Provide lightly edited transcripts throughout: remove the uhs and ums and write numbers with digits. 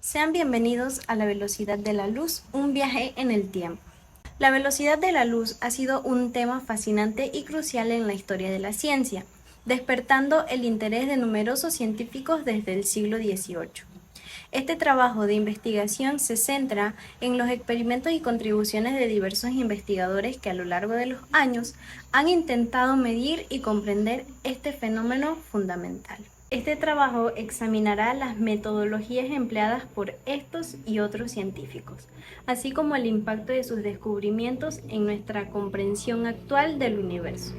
Sean bienvenidos a la velocidad de la luz, un viaje en el tiempo. La velocidad de la luz ha sido un tema fascinante y crucial en la historia de la ciencia, despertando el interés de numerosos científicos desde el siglo XVIII. Este trabajo de investigación se centra en los experimentos y contribuciones de diversos investigadores que a lo largo de los años han intentado medir y comprender este fenómeno fundamental. Este trabajo examinará las metodologías empleadas por estos y otros científicos, así como el impacto de sus descubrimientos en nuestra comprensión actual del universo.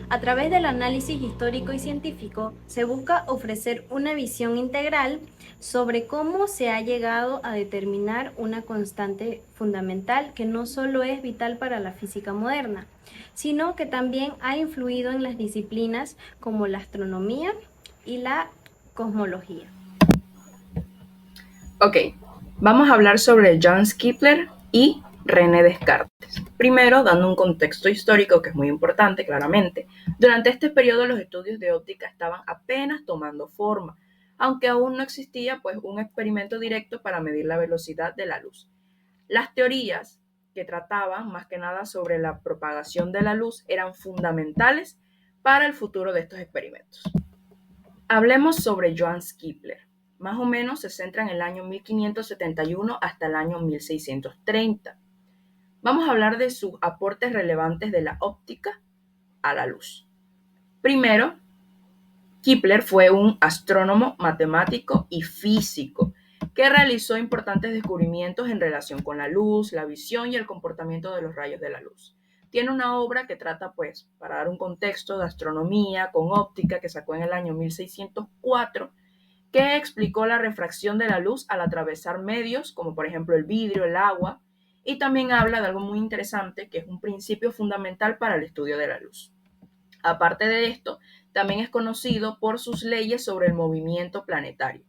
A través del análisis histórico y científico, se busca ofrecer una visión integral sobre cómo se ha llegado a determinar una constante fundamental que no solo es vital para la física moderna, sino que también ha influido en las disciplinas como la astronomía y la cosmología. Ok, vamos a hablar sobre John Kepler y René Descartes. Primero, dando un contexto histórico que es muy importante, claramente. Durante este periodo los estudios de óptica estaban apenas tomando forma, aunque aún no existía un experimento directo para medir la velocidad de la luz. Las teorías que trataban más que nada sobre la propagación de la luz eran fundamentales para el futuro de estos experimentos. Hablemos sobre Johann Kepler. Más o menos se centra en el año 1571 hasta el año 1630. Vamos a hablar de sus aportes relevantes de la óptica a la luz. Primero, Kepler fue un astrónomo, matemático y físico que realizó importantes descubrimientos en relación con la luz, la visión y el comportamiento de los rayos de la luz. Tiene una obra que trata, para dar un contexto de astronomía con óptica que sacó en el año 1604, que explicó la refracción de la luz al atravesar medios como por ejemplo el vidrio, el agua, y también habla de algo muy interesante que es un principio fundamental para el estudio de la luz. Aparte de esto, también es conocido por sus leyes sobre el movimiento planetario.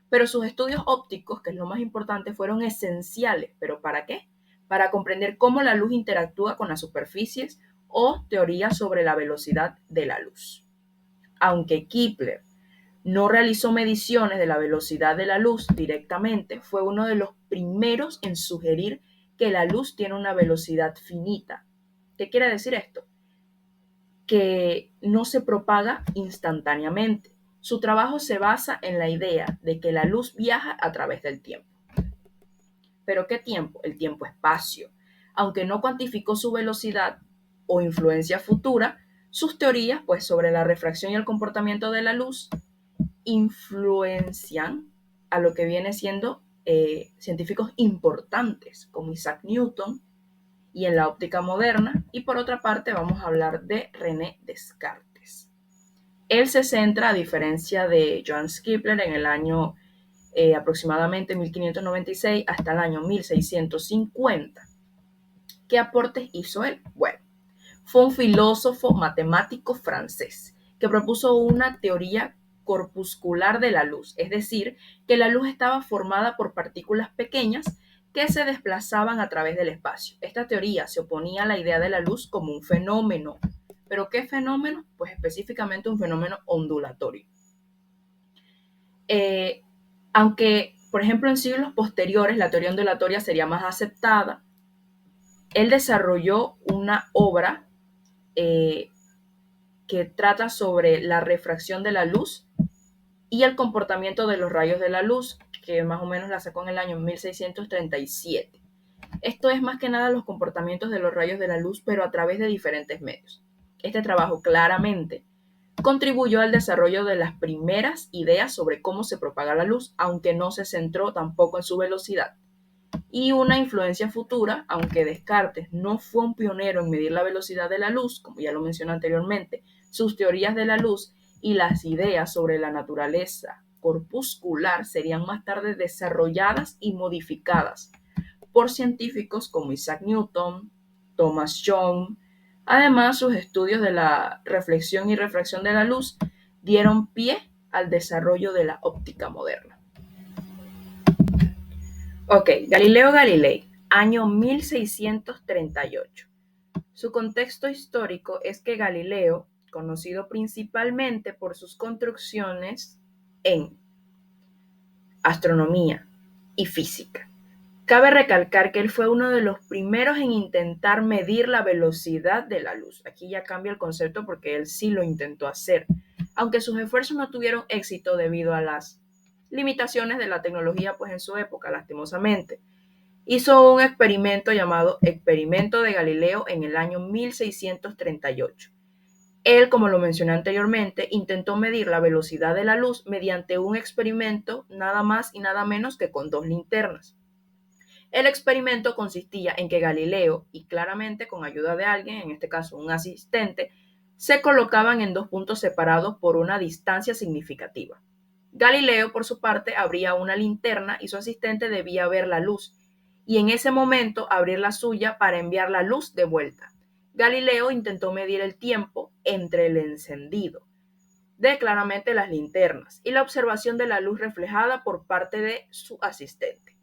Pero sus estudios ópticos, que es lo más importante, fueron esenciales. ¿Pero para qué? Para comprender cómo la luz interactúa con las superficies o teorías sobre la velocidad de la luz. Aunque Kepler no realizó mediciones de la velocidad de la luz directamente, fue uno de los primeros en sugerir que la luz tiene una velocidad finita. ¿Qué quiere decir esto? Que no se propaga instantáneamente. Su trabajo se basa en la idea de que la luz viaja a través del tiempo. ¿Pero qué tiempo? El tiempo-espacio. Aunque no cuantificó su velocidad o influencia futura, sus teorías sobre la refracción y el comportamiento de la luz influencian a lo que viene siendo científicos importantes como Isaac Newton y en la óptica moderna. Y por otra parte vamos a hablar de René Descartes. Él se centra, a diferencia de Johann Kepler, en el año aproximadamente 1596 hasta el año 1650. ¿Qué aportes hizo él? Bueno, fue un filósofo matemático francés que propuso una teoría corpuscular de la luz, es decir, que la luz estaba formada por partículas pequeñas que se desplazaban a través del espacio. Esta teoría se oponía a la idea de la luz como un fenómeno. ¿Pero qué fenómeno? Pues específicamente un fenómeno ondulatorio. Aunque, por ejemplo, en siglos posteriores la teoría ondulatoria sería más aceptada, él desarrolló una obra que trata sobre la refracción de la luz y el comportamiento de los rayos de la luz, que más o menos la sacó en el año 1637. Esto es más que nada los comportamientos de los rayos de la luz, pero a través de diferentes medios. Este trabajo claramente contribuyó al desarrollo de las primeras ideas sobre cómo se propaga la luz, aunque no se centró tampoco en su velocidad. Y una influencia futura, aunque Descartes no fue un pionero en medir la velocidad de la luz, como ya lo mencioné anteriormente, sus teorías de la luz y las ideas sobre la naturaleza corpuscular serían más tarde desarrolladas y modificadas por científicos como Isaac Newton, Thomas Young. Además, sus estudios de la reflexión y refracción de la luz dieron pie al desarrollo de la óptica moderna. Ok, Galileo Galilei, año 1638. Su contexto histórico es que Galileo, conocido principalmente por sus construcciones en astronomía, y física. Cabe recalcar que él fue uno de los primeros en intentar medir la velocidad de la luz. Aquí ya cambia el concepto porque él sí lo intentó hacer, aunque sus esfuerzos no tuvieron éxito debido a las limitaciones de la tecnología pues en su época, lastimosamente. Hizo un experimento llamado Experimento de Galileo en el año 1638. Él, como lo mencioné anteriormente, intentó medir la velocidad de la luz mediante un experimento nada más y nada menos que con 2 linternas. El experimento consistía en que Galileo, y claramente con ayuda de alguien, en este caso un asistente, se colocaban en 2 puntos separados por una distancia significativa. Galileo, por su parte, abría una linterna y su asistente debía ver la luz, y en ese momento abrir la suya para enviar la luz de vuelta. Galileo intentó medir el tiempo entre el encendido de claramente las linternas y la observación de la luz reflejada por parte de su asistente.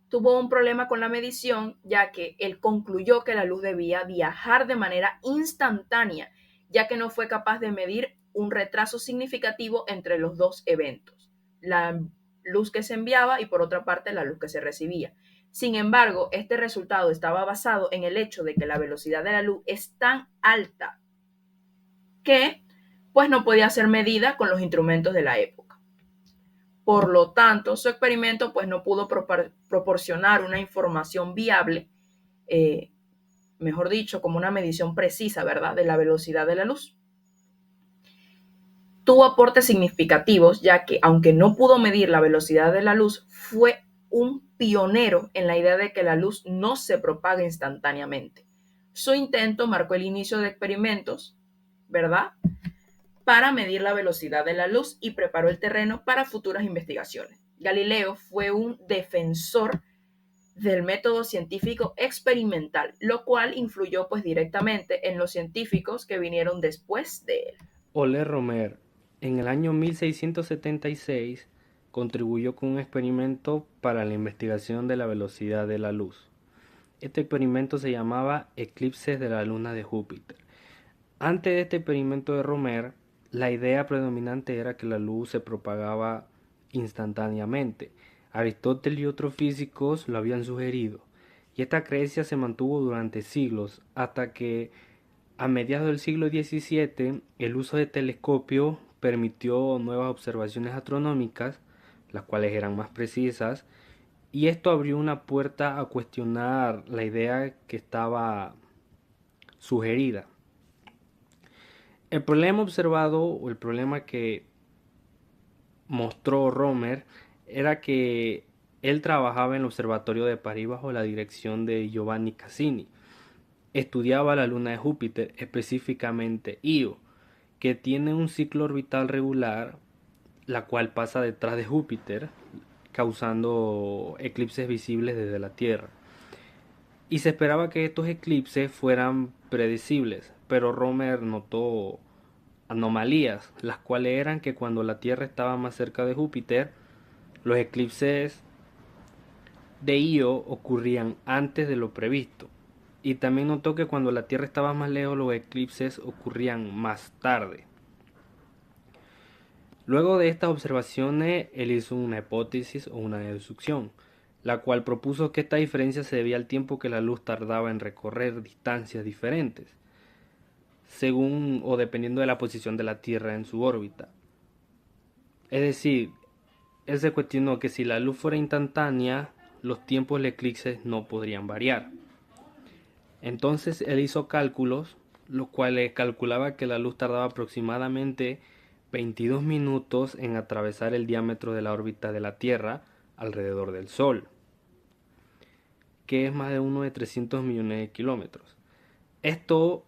Tuvo un problema con la medición, ya que él concluyó que la luz debía viajar de manera instantánea, ya que no fue capaz de medir un retraso significativo entre los dos eventos, la luz que se enviaba y por otra parte la luz que se recibía. Sin embargo, este resultado estaba basado en el hecho de que la velocidad de la luz es tan alta que pues no podía ser medida con los instrumentos de la época. Por lo tanto, su experimento pues no pudo proporcionar una información viable, mejor dicho, como una medición precisa, ¿verdad?, de la velocidad de la luz. Tuvo aportes significativos, ya que, aunque no pudo medir la velocidad de la luz, fue un pionero en la idea de que la luz no se propaga instantáneamente. Su intento marcó el inicio de experimentos, ¿verdad?, para medir la velocidad de la luz y preparó el terreno para futuras investigaciones. Galileo fue un defensor del método científico experimental, lo cual influyó pues directamente en los científicos que vinieron después de él. Ole Romer, en el año 1676, contribuyó con un experimento para la investigación de la velocidad de la luz. Este experimento se llamaba Eclipses de la Luna de Júpiter. Antes de este experimento de Romer, la idea predominante era que la luz se propagaba instantáneamente. Aristóteles y otros físicos lo habían sugerido, y esta creencia se mantuvo durante siglos, hasta que a mediados del siglo XVII el uso de telescopio permitió nuevas observaciones astronómicas, las cuales eran más precisas, y esto abrió una puerta a cuestionar la idea que estaba sugerida. El problema observado o el problema que mostró Romer era que él trabajaba en el observatorio de París bajo la dirección de Giovanni Cassini. Estudiaba la luna de Júpiter, específicamente Io, que tiene un ciclo orbital regular, la cual pasa detrás de Júpiter, causando eclipses visibles desde la Tierra. Y se esperaba que estos eclipses fueran predecibles, pero Romer notó anomalías, las cuales eran que cuando la Tierra estaba más cerca de Júpiter, los eclipses de Io ocurrían antes de lo previsto. Y también notó que cuando la Tierra estaba más lejos, los eclipses ocurrían más tarde. Luego de estas observaciones, él hizo una hipótesis o una deducción, la cual propuso que esta diferencia se debía al tiempo que la luz tardaba en recorrer distancias diferentes, según o dependiendo de la posición de la Tierra en su órbita. Es decir, él se cuestionó que si la luz fuera instantánea, los tiempos del eclipse no podrían variar. Entonces él hizo cálculos, los cuales calculaba que la luz tardaba aproximadamente 22 minutos en atravesar el diámetro de la órbita de la Tierra alrededor del Sol, que es más de uno de 300 millones de kilómetros. Esto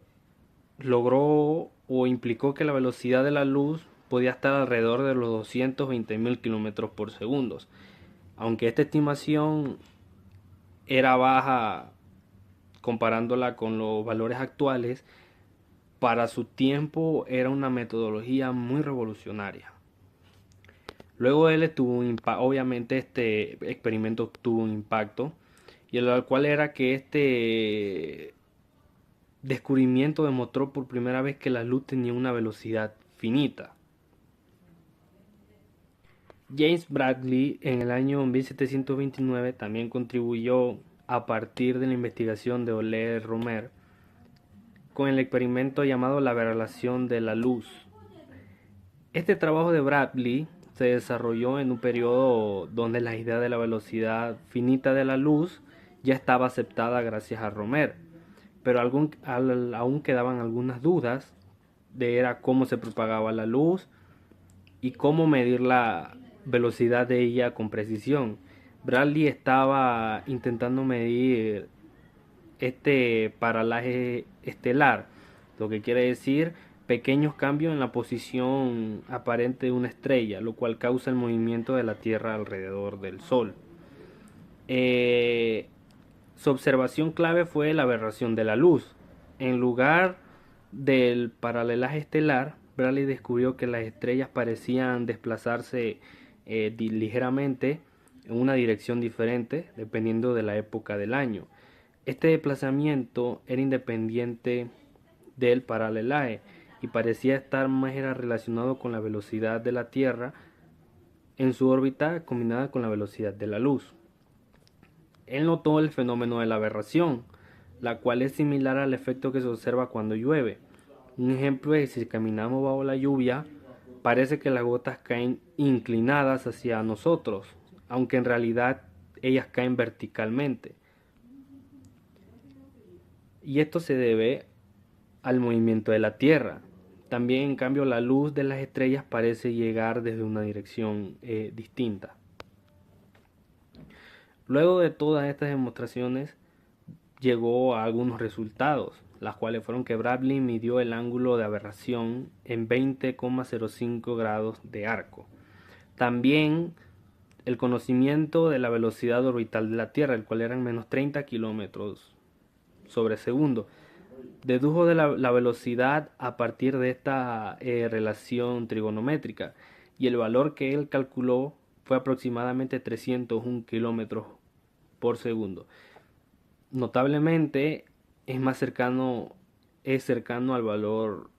logró o implicó que la velocidad de la luz podía estar alrededor de los 220.000 kilómetros por segundo, aunque esta estimación era baja comparándola con los valores actuales. Para su tiempo era una metodología muy revolucionaria. Luego él tuvo un impacto, obviamente este experimento tuvo un impacto, y el cual era que este descubrimiento demostró por primera vez que la luz tenía una velocidad finita. James Bradley en el año 1729 también contribuyó a partir de la investigación de Euler-Romer con el experimento llamado la aberración de la luz. Este trabajo de Bradley se desarrolló en un periodo donde la idea de la velocidad finita de la luz ya estaba aceptada gracias a Romer, pero aún quedaban algunas dudas de cómo se propagaba la luz y cómo medir la velocidad de ella con precisión. Bradley estaba intentando medir este paralaje estelar, lo que quiere decir pequeños cambios en la posición aparente de una estrella, lo cual causa el movimiento de la Tierra alrededor del Sol. Su observación clave fue la aberración de la luz. En lugar del paralelaje estelar, Bradley descubrió que las estrellas parecían desplazarse ligeramente en una dirección diferente dependiendo de la época del año. Este desplazamiento era independiente del paralelaje y parecía estar más relacionado con la velocidad de la Tierra en su órbita combinada con la velocidad de la luz. Él notó el fenómeno de la aberración, la cual es similar al efecto que se observa cuando llueve. Un ejemplo es si caminamos bajo la lluvia, parece que las gotas caen inclinadas hacia nosotros, aunque en realidad ellas caen verticalmente. Y esto se debe al movimiento de la Tierra. También, en cambio, la luz de las estrellas parece llegar desde una dirección distinta. Luego de todas estas demostraciones, llegó a algunos resultados, las cuales fueron que Bradley midió el ángulo de aberración en 20,05 grados de arco. También el conocimiento de la velocidad orbital de la Tierra, el cual eran menos 30 kilómetros sobre segundo. Dedujo de la velocidad a partir de esta relación trigonométrica, y el valor que él calculó fue aproximadamente 301 kilómetros por segundo. Notablemente es cercano al valor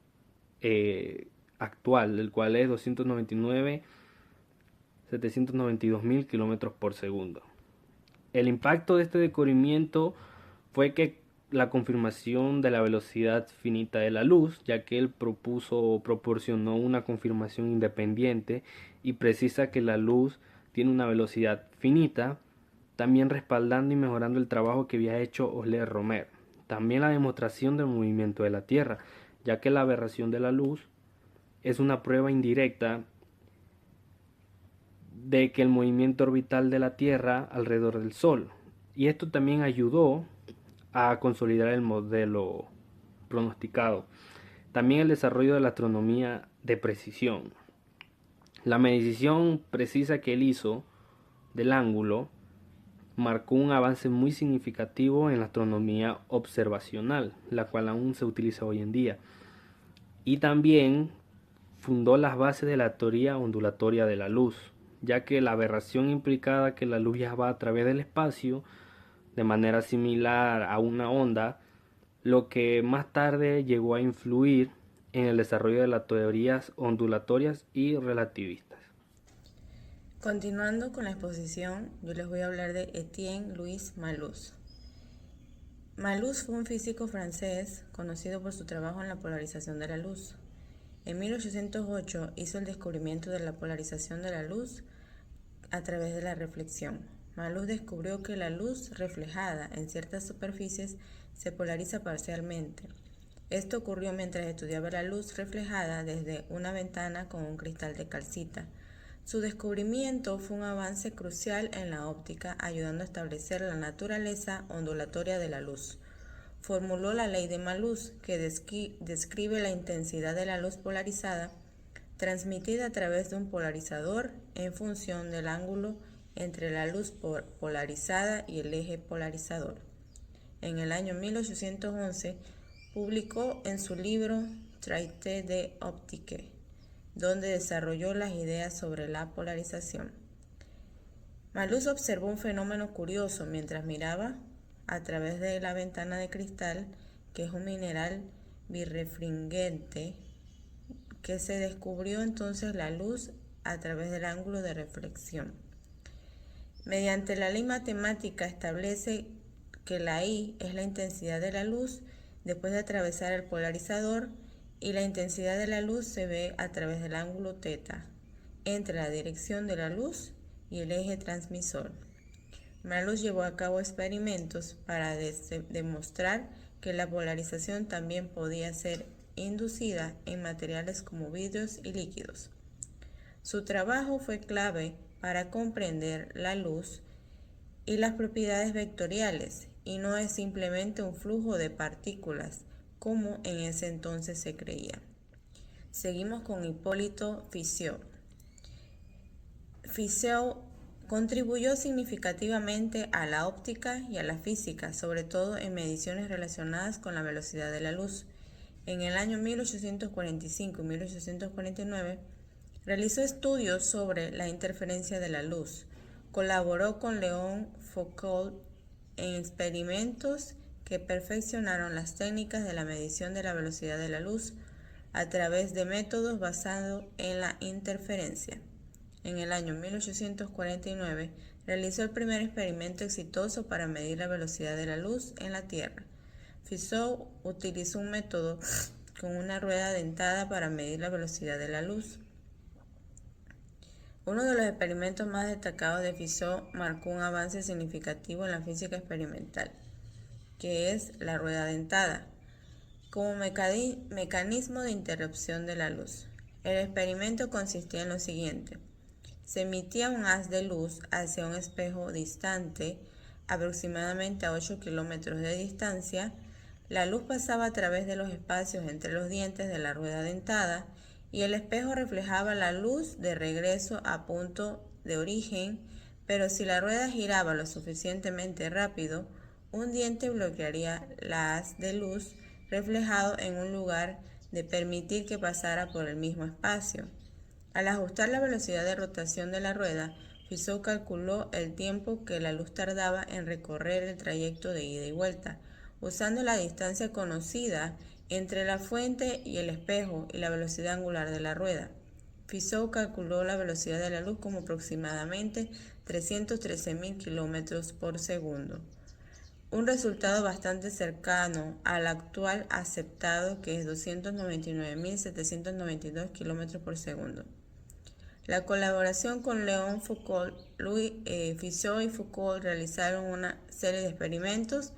actual, el cual es 792.000 kilómetros por segundo. El impacto de este descubrimiento fue que la confirmación de la velocidad finita de la luz, ya que él proporcionó una confirmación independiente y precisa que la luz tiene una velocidad finita, también respaldando y mejorando el trabajo que había hecho Euler-Romer. También la demostración del movimiento de la Tierra, ya que la aberración de la luz es una prueba indirecta de que el movimiento orbital de la Tierra alrededor del Sol. Y esto también ayudó a consolidar el modelo pronosticado. También el desarrollo de la astronomía de precisión. La medición precisa que él hizo del ángulo marcó un avance muy significativo en la astronomía observacional, la cual aún se utiliza hoy en día. Y también fundó las bases de la teoría ondulatoria de la luz, ya que la aberración implicaba que la luz viajaba a través del espacio de manera similar a una onda, lo que más tarde llegó a influir en el desarrollo de las teorías ondulatorias y relativistas. Continuando con la exposición, yo les voy a hablar de Étienne Louis Malus. Malus fue un físico francés conocido por su trabajo en la polarización de la luz. En 1808 hizo el descubrimiento de la polarización de la luz a través de la reflexión. Malus descubrió que la luz reflejada en ciertas superficies se polariza parcialmente. Esto ocurrió mientras estudiaba la luz reflejada desde una ventana con un cristal de calcita. Su descubrimiento fue un avance crucial en la óptica, ayudando a establecer la naturaleza ondulatoria de la luz. Formuló la ley de Malus, que describe la intensidad de la luz polarizada transmitida a través de un polarizador en función del ángulo entre la luz polarizada y el eje polarizador. En el año 1811 publicó en su libro Traité d'optique, donde desarrolló las ideas sobre la polarización. Malus observó un fenómeno curioso mientras miraba a través de la ventana de cristal, que es un mineral birrefringente, que se descubrió entonces la luz a través del ángulo de reflexión. Mediante la ley matemática establece que la I es la intensidad de la luz después de atravesar el polarizador y la intensidad de la luz se ve a través del ángulo θ entre la dirección de la luz y el eje transmisor. Malus llevó a cabo experimentos para demostrar que la polarización también podía ser inducida en materiales como vidrios y líquidos. Su trabajo fue clave para comprender la luz y las propiedades vectoriales, y no es simplemente un flujo de partículas, como en ese entonces se creía. Seguimos con Hipólito Fizeau. Fizeau contribuyó significativamente a la óptica y a la física, sobre todo en mediciones relacionadas con la velocidad de la luz. En el año 1845 y 1849 realizó estudios sobre la interferencia de la luz. Colaboró con Léon Foucault en experimentos que perfeccionaron las técnicas de la medición de la velocidad de la luz a través de métodos basados en la interferencia. En el año 1849 realizó el primer experimento exitoso para medir la velocidad de la luz en la Tierra. Fizeau utilizó un método con una rueda dentada para medir la velocidad de la luz. Uno de los experimentos más destacados de Fizeau marcó un avance significativo en la física experimental, que es la rueda dentada, como mecanismo de interrupción de la luz. El experimento consistía en lo siguiente: se emitía un haz de luz hacia un espejo distante, aproximadamente a 8 kilómetros de distancia. La luz pasaba a través de los espacios entre los dientes de la rueda dentada y el espejo reflejaba la luz de regreso a punto de origen, pero si la rueda giraba lo suficientemente rápido, un diente bloquearía la haz de luz reflejado en un lugar de permitir que pasara por el mismo espacio. Al ajustar la velocidad de rotación de la rueda, Fizeau calculó el tiempo que la luz tardaba en recorrer el trayecto de ida y vuelta, usando la distancia conocida entre la fuente y el espejo y la velocidad angular de la rueda. Fizeau calculó la velocidad de la luz como aproximadamente 313.000 kilómetros por segundo, un resultado bastante cercano al actual aceptado, que es 299.792 kilómetros por segundo. La colaboración con Léon Foucault, Fizeau y Foucault realizaron una serie de experimentos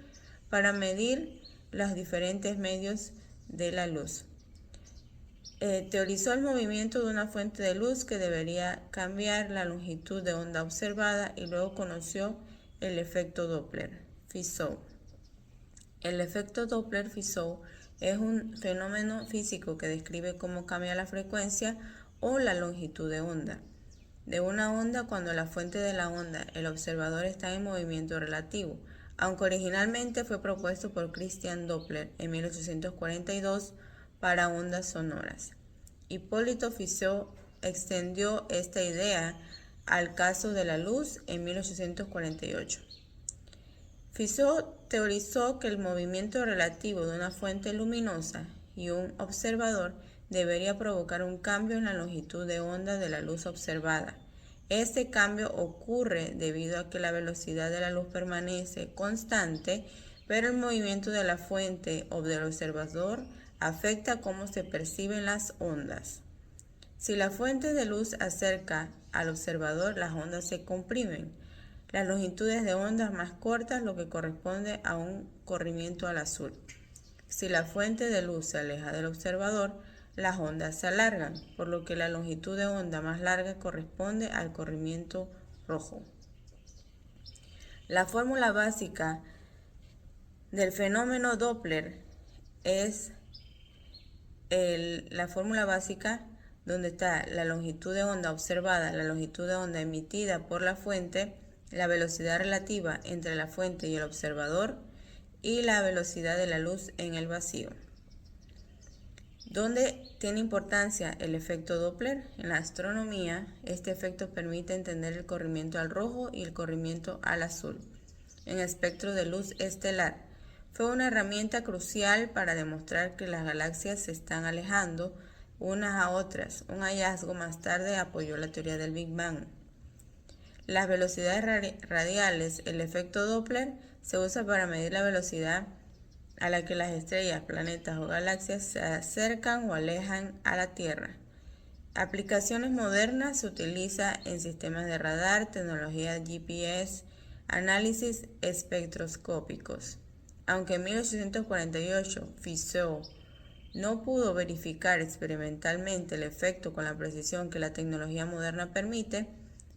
para medir los diferentes medios de la luz. Teorizó el movimiento de una fuente de luz que debería cambiar la longitud de onda observada y luego conoció el efecto Doppler-Fizeau. El efecto Doppler-Fizeau es un fenómeno físico que describe cómo cambia la frecuencia o la longitud de onda de una onda cuando la fuente de la onda, el observador, está en movimiento relativo, aunque originalmente fue propuesto por Christian Doppler en 1842 para ondas sonoras. Hipólito Fizeau extendió esta idea al caso de la luz en 1848. Fizeau teorizó que el movimiento relativo de una fuente luminosa y un observador debería provocar un cambio en la longitud de onda de la luz observada. Este cambio ocurre debido a que la velocidad de la luz permanece constante, pero el movimiento de la fuente o del observador afecta cómo se perciben las ondas. Si la fuente de luz se acerca al observador, las ondas se comprimen. Las longitudes de ondas más cortas, lo que corresponde a un corrimiento al azul. Si la fuente de luz se aleja del observador, las ondas se alargan, por lo que la longitud de onda más larga corresponde al corrimiento rojo. La fórmula básica del fenómeno Doppler es la fórmula básica donde está la longitud de onda observada, la longitud de onda emitida por la fuente, la velocidad relativa entre la fuente y el observador y la velocidad de la luz en el vacío. ¿Dónde tiene importancia el efecto Doppler? En la astronomía, este efecto permite entender el corrimiento al rojo y el corrimiento al azul en espectro de luz estelar. Fue una herramienta crucial para demostrar que las galaxias se están alejando unas a otras. Un hallazgo más tarde apoyó la teoría del Big Bang. Las velocidades radiales, el efecto Doppler, se usa para medir la velocidad a la que las estrellas, planetas o galaxias se acercan o alejan a la Tierra. Aplicaciones modernas se utiliza en sistemas de radar, tecnología GPS, análisis espectroscópicos. Aunque en 1848 Fizeau no pudo verificar experimentalmente el efecto con la precisión que la tecnología moderna permite,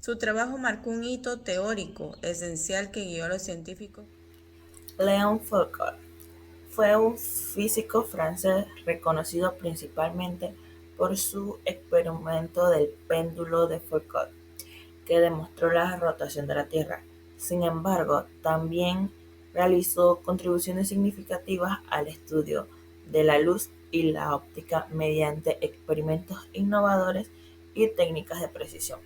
su trabajo marcó un hito teórico esencial que guió a los científicos. Léon Foucault fue un físico francés reconocido principalmente por su experimento del péndulo de Foucault, que demostró la rotación de la Tierra. Sin embargo, también realizó contribuciones significativas al estudio de la luz y la óptica mediante experimentos innovadores y técnicas de precisión.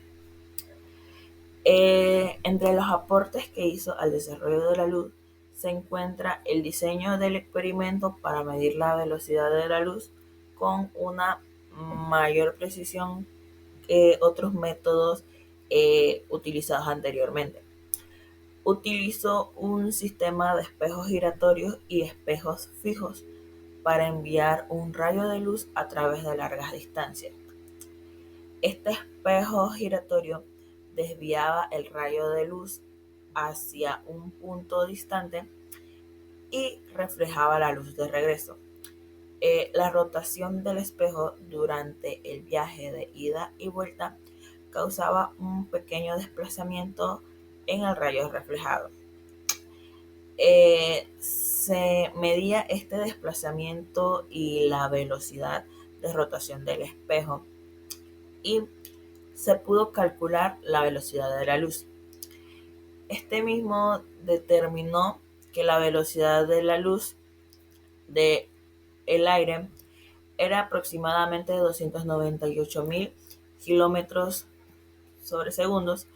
Entre los aportes que hizo al desarrollo de la luz se encuentra el diseño del experimento para medir la velocidad de la luz con una mayor precisión que otros métodos utilizados anteriormente. Utilizó un sistema de espejos giratorios y espejos fijos para enviar un rayo de luz a través de largas distancias. Este espejo giratorio desviaba el rayo de luz hacia un punto distante y reflejaba la luz de regreso. La rotación del espejo durante el viaje de ida y vuelta causaba un pequeño desplazamiento en el rayo reflejado. Se medía este desplazamiento y la velocidad de rotación del espejo y se pudo calcular la velocidad de la luz. Este mismo determinó que la velocidad de la luz del aire era aproximadamente 298.000 kilómetros sobre segundos,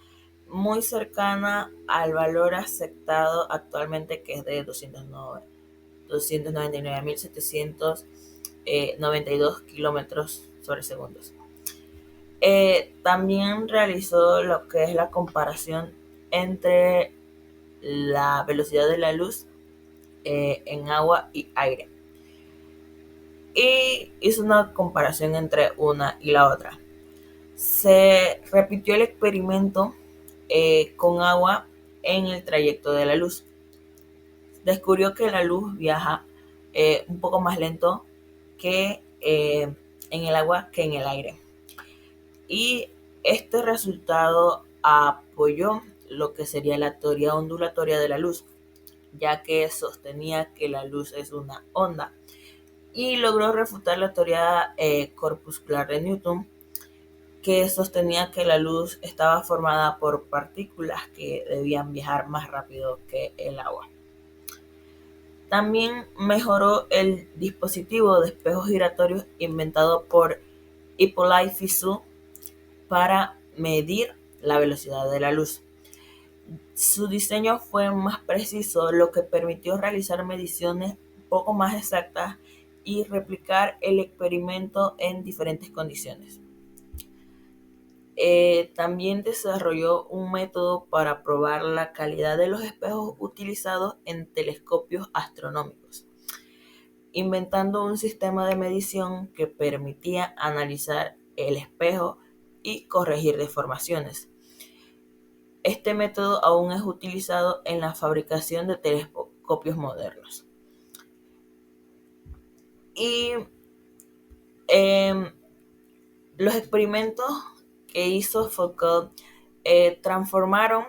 muy cercana al valor aceptado actualmente, que es de 299.792 kilómetros sobre segundos. También realizó lo que es la comparación entre la velocidad de la luz en agua y aire. Y hizo una comparación entre una y la otra. Se repitió el experimento con agua en el trayecto de la luz. Descubrió que la luz viaja un poco más lento que en el agua que en el aire. Y este resultado apoyó lo que sería la teoría ondulatoria de la luz, ya que sostenía que la luz es una onda, y logró refutar la teoría corpuscular de Newton, que sostenía que la luz estaba formada por partículas que debían viajar más rápido que el agua. También mejoró el dispositivo de espejos giratorios inventado por Hippolyte Fizeau para medir la velocidad de la luz. Su diseño fue más preciso, lo que permitió realizar mediciones un poco más exactas y replicar el experimento en diferentes condiciones. También desarrolló un método para probar la calidad de los espejos utilizados en telescopios astronómicos, inventando un sistema de medición que permitía analizar el espejo y corregir deformaciones. Este método aún es utilizado en la fabricación de telescopios modernos. Y los experimentos que hizo Foucault transformaron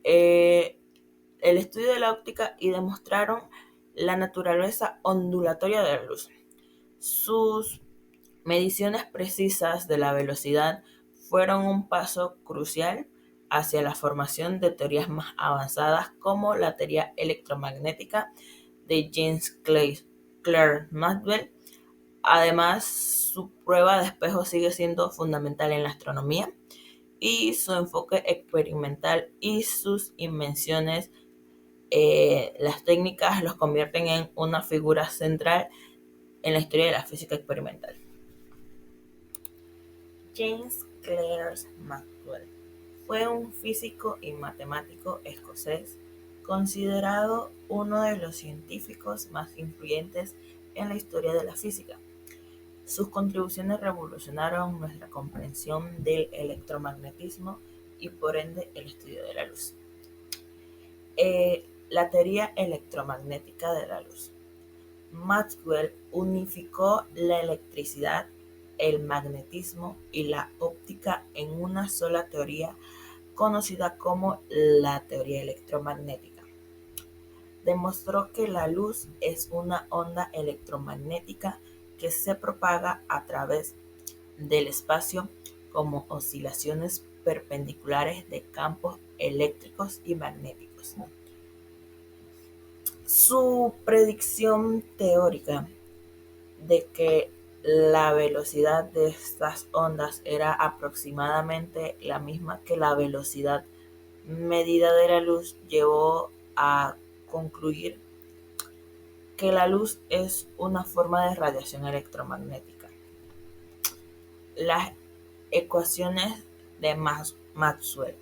el estudio de la óptica y demostraron la naturaleza ondulatoria de la luz. Sus mediciones precisas de la velocidad fueron un paso crucial hacia la formación de teorías más avanzadas como la teoría electromagnética de James Clerk Maxwell. Además, su prueba de espejo sigue siendo fundamental en la astronomía, y su enfoque experimental y sus invenciones, las técnicas, los convierten en una figura central en la historia de la física experimental. James Clerk Maxwell fue un físico y matemático escocés considerado uno de los científicos más influyentes en la historia de la física. Sus contribuciones revolucionaron nuestra comprensión del electromagnetismo y por ende el estudio de la luz. La teoría electromagnética de la luz. Maxwell unificó la electricidad, el magnetismo y la óptica en una sola teoría conocida como la teoría electromagnética. Demostró que la luz es una onda electromagnética que se propaga a través del espacio como oscilaciones perpendiculares de campos eléctricos y magnéticos. Su predicción teórica de que la velocidad de estas ondas era aproximadamente la misma que la velocidad medida de la luz llevó a concluir que la luz es una forma de radiación electromagnética. Las ecuaciones de Maxwell.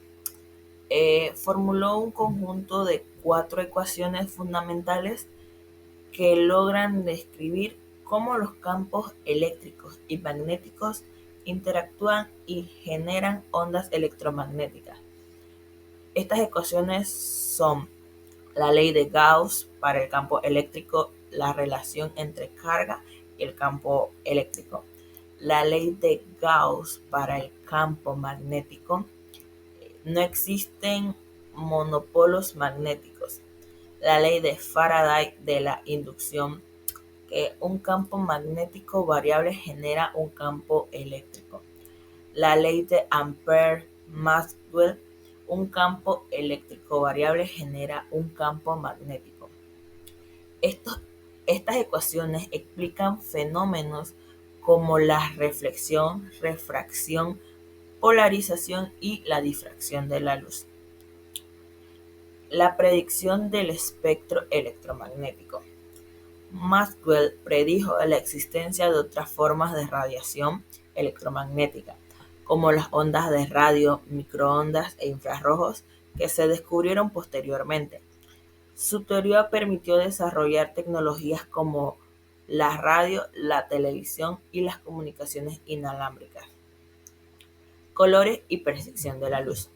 Formuló un conjunto de 4 ecuaciones fundamentales que logran describir cómo los campos eléctricos y magnéticos interactúan y generan ondas electromagnéticas. Estas ecuaciones son la ley de Gauss para el campo eléctrico, la relación entre carga y el campo eléctrico, la ley de Gauss para el campo magnético. No existen monopolos magnéticos. La ley de Faraday de la inducción, que un campo magnético variable genera un campo eléctrico. La ley de Ampère-Maxwell, un campo eléctrico variable genera un campo magnético. Estas ecuaciones explican fenómenos como la reflexión, refracción, polarización y la difracción de la luz. La predicción del espectro electromagnético. Maxwell predijo la existencia de otras formas de radiación electromagnética, como las ondas de radio, microondas e infrarrojos, que se descubrieron posteriormente. Su teoría permitió desarrollar tecnologías como la radio, la televisión y las comunicaciones inalámbricas. Colores y percepción de la luz.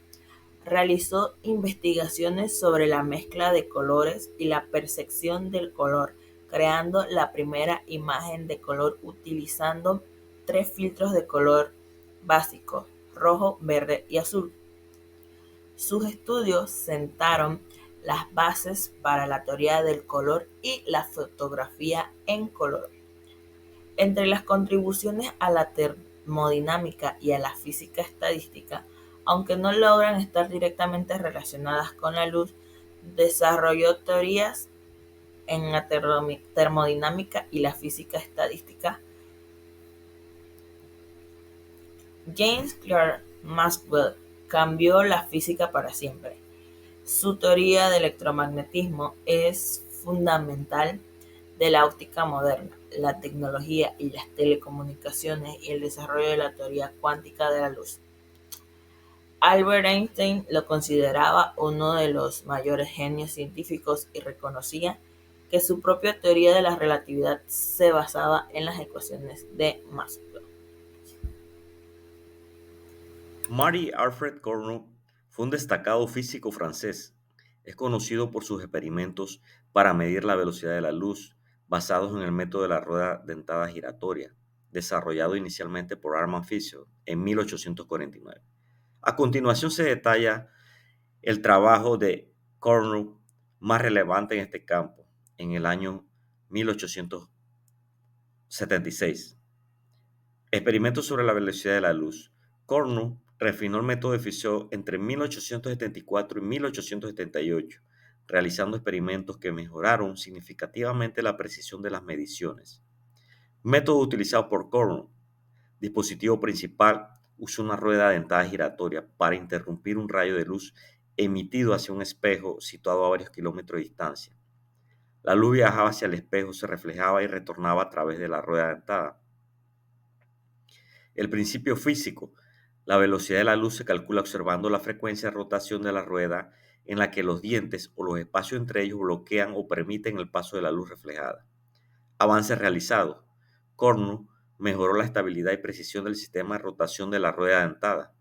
Realizó investigaciones sobre la mezcla de colores y la percepción del color, creando la primera imagen de color utilizando 3 filtros de color básicos: rojo, verde y azul. Sus estudios sentaron las bases para la teoría del color y la fotografía en color. Entre las contribuciones a la termodinámica y a la física estadística, aunque no logran estar directamente relacionadas con la luz, desarrolló teorías en la termodinámica y la física estadística. James Clerk Maxwell cambió la física para siempre. Su teoría del electromagnetismo es fundamental de la óptica moderna, la tecnología y las telecomunicaciones y el desarrollo de la teoría cuántica de la luz. Albert Einstein lo consideraba uno de los mayores genios científicos y reconocía que su propia teoría de la relatividad se basaba en las ecuaciones de Maxwell. Marie-Alfred Cornu fue un destacado físico francés. Es conocido por sus experimentos para medir la velocidad de la luz, basados en el método de la rueda dentada giratoria, desarrollado inicialmente por Armand Fisher en 1849. A continuación se detalla el trabajo de Cornu más relevante en este campo, en el año 1876. Experimentos sobre la velocidad de la luz. Cornu refinó el método de Fisher entre 1874 y 1878, realizando experimentos que mejoraron significativamente la precisión de las mediciones. Método utilizado por Cornu. Dispositivo principal: usa una rueda dentada giratoria para interrumpir un rayo de luz emitido hacia un espejo situado a varios kilómetros de distancia. La luz viajaba hacia el espejo, se reflejaba y retornaba a través de la rueda dentada. El principio físico. La velocidad de la luz se calcula observando la frecuencia de rotación de la rueda en la que los dientes o los espacios entre ellos bloquean o permiten el paso de la luz reflejada. Avances realizados. Cornu mejoró la estabilidad y precisión del sistema de rotación de la rueda dentada.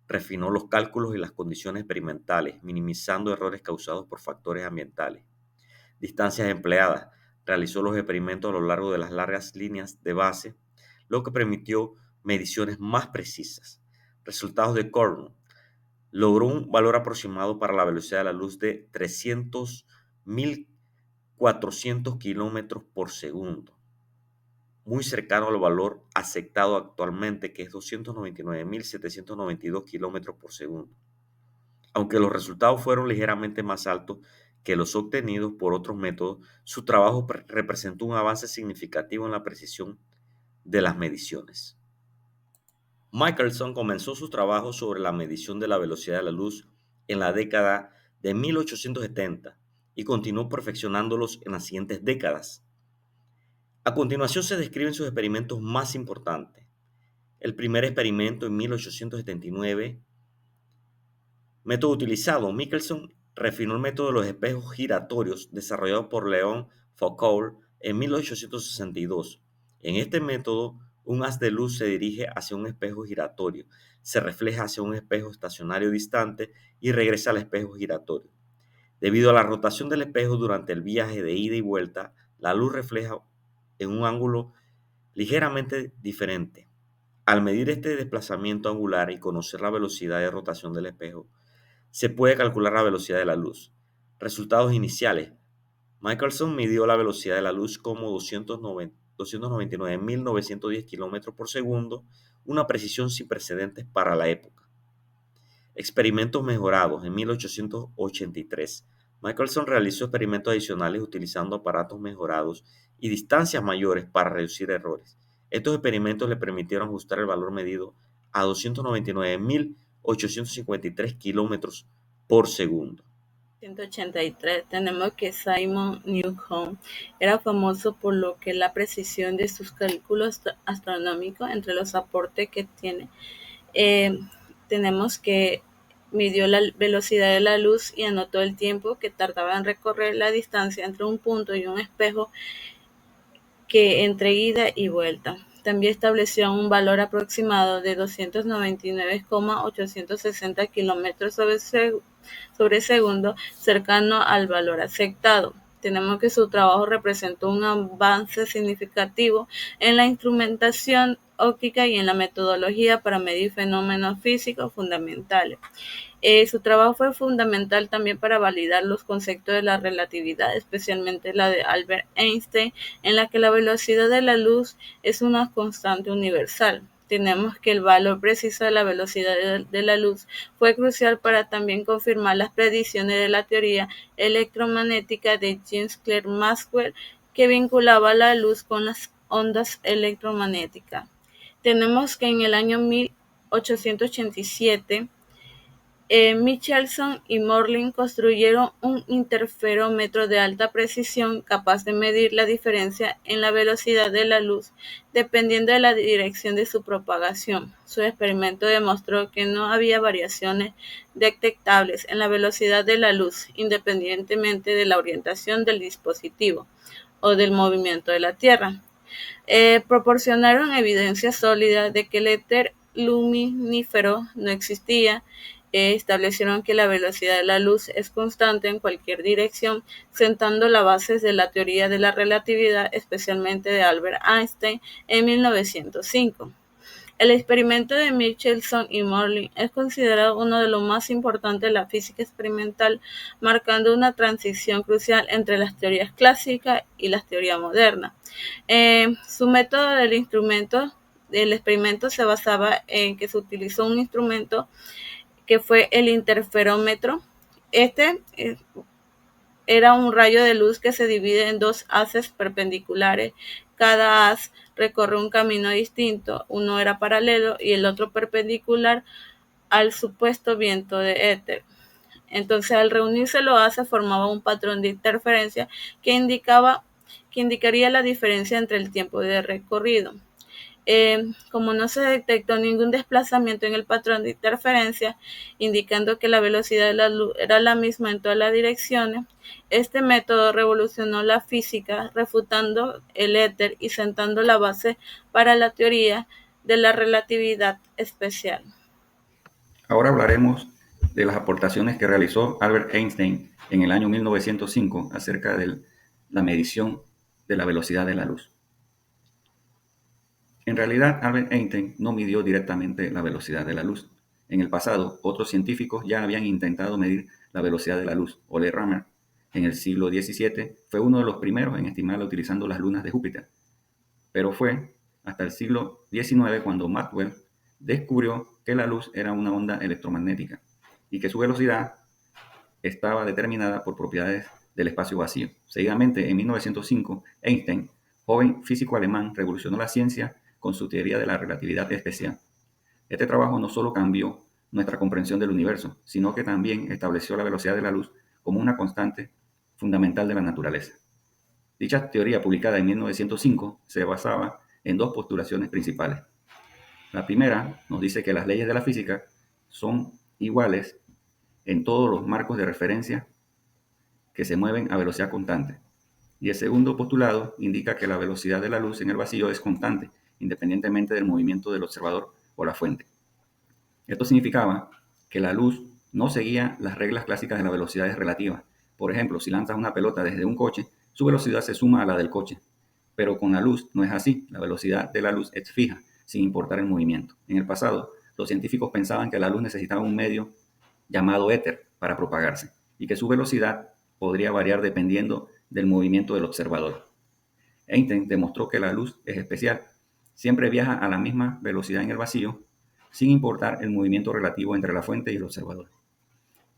Refinó los cálculos y las condiciones experimentales, minimizando errores causados por factores ambientales. Distancias empleadas. Realizó los experimentos a lo largo de las largas líneas de base, lo que permitió mediciones más precisas. Resultados de Cornu. Logró un valor aproximado para la velocidad de la luz de 300.400 kilómetros por segundo, muy cercano al valor aceptado actualmente, que es 299.792 kilómetros por segundo. Aunque los resultados fueron ligeramente más altos que los obtenidos por otros métodos, su trabajo representó un avance significativo en la precisión de las mediciones. Michelson comenzó su trabajo sobre la medición de la velocidad de la luz en la década de 1870 y continuó perfeccionándolos en las siguientes décadas. A continuación se describen sus experimentos más importantes. El primer experimento en 1879. Método utilizado. Michelson refinó el método de los espejos giratorios desarrollado por Leon Foucault en 1862. En este método, un haz de luz se dirige hacia un espejo giratorio, se refleja hacia un espejo estacionario distante y regresa al espejo giratorio. Debido a la rotación del espejo durante el viaje de ida y vuelta, la luz refleja en un ángulo ligeramente diferente. Al medir este desplazamiento angular y conocer la velocidad de rotación del espejo, se puede calcular la velocidad de la luz. Resultados iniciales. Michelson midió la velocidad de la luz como 299.910 km por segundo, una precisión sin precedentes para la época. Experimentos mejorados. En 1883, Michelson realizó experimentos adicionales utilizando aparatos mejorados y distancias mayores para reducir errores. Estos experimentos le permitieron ajustar el valor medido a 299.853 kilómetros por segundo. 183 tenemos que Simon Newcomb era famoso por lo que la precisión de sus cálculos astronómicos. Entre los aportes que tiene, tenemos que midió la velocidad de la luz y anotó el tiempo que tardaba en recorrer la distancia entre un punto y un espejo que entre ida y vuelta. También estableció un valor aproximado de 299,860 kilómetros sobre segundo, cercano al valor aceptado. Tenemos que su trabajo representó un avance significativo en la instrumentación óptica y en la metodología para medir fenómenos físicos fundamentales. Su trabajo fue fundamental también para validar los conceptos de la relatividad, especialmente la de Albert Einstein, en la que la velocidad de la luz es una constante universal. Tenemos que el valor preciso de la velocidad de la luz fue crucial para también confirmar las predicciones de la teoría electromagnética de James Clerk Maxwell, que vinculaba la luz con las ondas electromagnéticas. Tenemos que en el año 1887, Michelson y Morley construyeron un interferómetro de alta precisión capaz de medir la diferencia en la velocidad de la luz dependiendo de la dirección de su propagación. Su experimento demostró que no había variaciones detectables en la velocidad de la luz independientemente de la orientación del dispositivo o del movimiento de la Tierra. Proporcionaron evidencia sólida de que el éter luminífero no existía. Establecieron que la velocidad de la luz es constante en cualquier dirección, sentando las bases de la teoría de la relatividad, especialmente de Albert Einstein, en 1905. El experimento de Michelson y Morley es considerado uno de los más importantes de la física experimental, marcando una transición crucial entre las teorías clásicas y las teorías modernas. Su método del experimento se basaba en que se utilizó un instrumento que fue el interferómetro. Era un rayo de luz que se divide en dos haces perpendiculares. Cada haz recorre un camino distinto, uno era paralelo y el otro perpendicular al supuesto viento de éter. Entonces, al reunirse los haces formaba un patrón de interferencia que indicaría la diferencia entre el tiempo de recorrido. Como no se detectó ningún desplazamiento en el patrón de interferencia, indicando que la velocidad de la luz era la misma en todas las direcciones, este método revolucionó la física, refutando el éter y sentando la base para la teoría de la relatividad especial. Ahora hablaremos de las aportaciones que realizó Albert Einstein en el año 1905 acerca de la medición de la velocidad de la luz. En realidad, Albert Einstein no midió directamente la velocidad de la luz. En el pasado, otros científicos ya habían intentado medir la velocidad de la luz. Ole Rømer, en el siglo XVII, fue uno de los primeros en estimarla utilizando las lunas de Júpiter. Pero fue hasta el siglo XIX cuando Maxwell descubrió que la luz era una onda electromagnética y que su velocidad estaba determinada por propiedades del espacio vacío. Seguidamente, en 1905, Einstein, joven físico alemán, revolucionó la ciencia con su teoría de la relatividad especial. Este trabajo no solo cambió nuestra comprensión del universo, sino que también estableció la velocidad de la luz como una constante fundamental de la naturaleza. Dicha teoría, publicada en 1905, se basaba en dos postulaciones principales. La primera nos dice que las leyes de la física son iguales en todos los marcos de referencia que se mueven a velocidad constante. Y el segundo postulado indica que la velocidad de la luz en el vacío es constante, independientemente del movimiento del observador o la fuente. Esto significaba que la luz no seguía las reglas clásicas de las velocidades relativas. Por ejemplo, si lanzas una pelota desde un coche, su velocidad se suma a la del coche. Pero con la luz no es así. La velocidad de la luz es fija, sin importar el movimiento. En el pasado, los científicos pensaban que la luz necesitaba un medio llamado éter para propagarse y que su velocidad podría variar dependiendo del movimiento del observador. Einstein demostró que la luz es especial. Siempre viaja a la misma velocidad en el vacío, sin importar el movimiento relativo entre la fuente y el observador.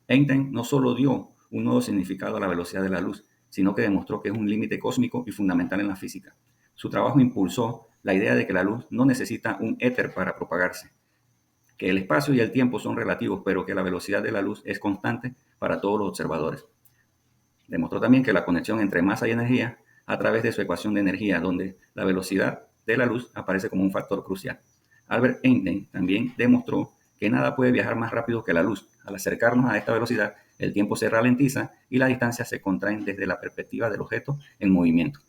Einstein no solo dio un nuevo significado a la velocidad de la luz, sino que demostró que es un límite cósmico y fundamental en la física. Su trabajo impulsó la idea de que la luz no necesita un éter para propagarse, que el espacio y el tiempo son relativos, pero que la velocidad de la luz es constante para todos los observadores. Demostró también que la conexión entre masa y energía a través de su ecuación de energía, donde la velocidad de la luz aparece como un factor crucial. Albert Einstein también demostró que nada puede viajar más rápido que la luz. Al acercarnos a esta velocidad, el tiempo se ralentiza y las distancias se contraen desde la perspectiva del objeto en movimiento,